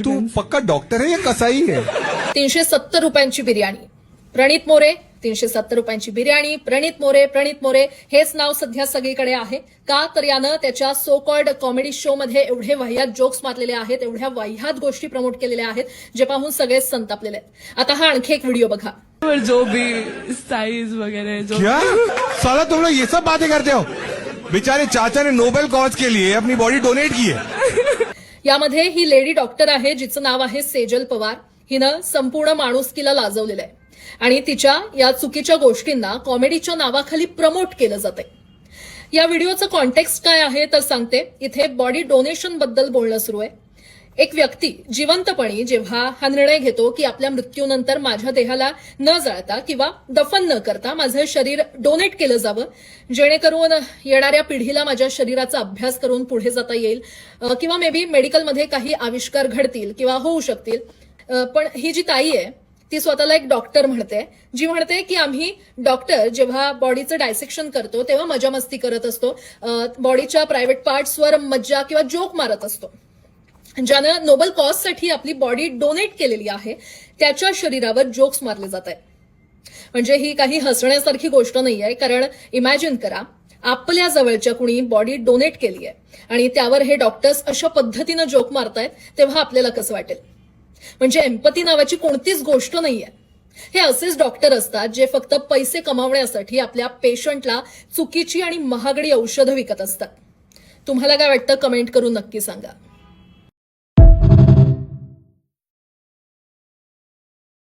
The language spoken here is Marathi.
तू पक्का डॉक्टर है या कसाई है? 370 रुपयांची बिर्याणी. प्रणित मोरे 370 रुपयांची बिर्याणी. प्रणित मोरे हेच नाव सध्या सगळीकडे आहे. का तर यानं त्याच्या सो कॉल्ड कॉमेडी शो मध्ये एवढे वाह्यात जोक्स मारलेले आहेत, एवढ्या वाह्यात गोष्टी प्रमोट केलेल्या आहेत, जे पाहून सगळेच संतापलेले आहेत. आता हा आणखी एक व्हिडिओ बघा. जो भी साइज वगैरह जो क्या साला तुम लोग ये सब बातें करते हो? बेचारे चाचा ने नोबेल कॉज के लिए अपनी बॉडी डोनेट की है. यामध्ये ही लेडी डॉक्टर आहे जिचं नाव आहे सेजल पवार. हिनं संपूर्ण माणुसकीला लाजवलेलं आहे आणि तिच्या या चुकीच्या गोष्टींना कॉमेडीच्या नावाखाली प्रमोट केलं जातंय. या व्हिडिओचं कॉन्टेक्स्ट काय आहे तर सांगते. इथे बॉडी डोनेशन बद्दल बोलणं सुरू आहे. एक व्यक्ती जिवंतपणी जेव्हा हा निर्णय घेतो की आपल्या मृत्यूनंतर माझ्या देहाला न जाळता किंवा दफन न करता माझं शरीर डोनेट केलं जावं, जेणेकरून येणाऱ्या पिढीला माझ्या शरीराचा अभ्यास करून पुढे जाता येईल, किंवा मे बी मेडिकलमध्ये काही आविष्कार घडतील किंवा होऊ शकतील. पण ही जी ताई आहे ती स्वतःला एक डॉक्टर म्हणते, जी म्हणते की आम्ही डॉक्टर जेव्हा बॉडीचं डायसेक्शन करतो तेव्हा मजा मस्ती करत असतो, बॉडीच्या प्रायव्हेट पार्ट्सवर मज्जा किंवा जोक मारत असतो. ज्यानं नोबेल कॉजसाठी आपली बॉडी डोनेट केलेली आहे त्याच्या शरीरावर जोक्स मारले जात आहेत. म्हणजे ही काही हसण्यासारखी गोष्ट नाही आहे. कारण इमॅजिन करा, आपल्या जवळच्या कुणी बॉडी डोनेट केली आहे आणि त्यावर हे डॉक्टर्स अशा पद्धतीनं जोक मारतायत, तेव्हा आपल्याला कसं वाटेल? म्हणजे एम्पथी नावाची कोणतीच गोष्ट नाहीये. हे असेच डॉक्टर असतात जे फक्त पैसे कमावण्यासाठी आपल्या पेशंटला चुकीची आणि महागडी औषधं विकत असतात. तुम्हाला काय वाटतं? कमेंट करून नक्की सांगा.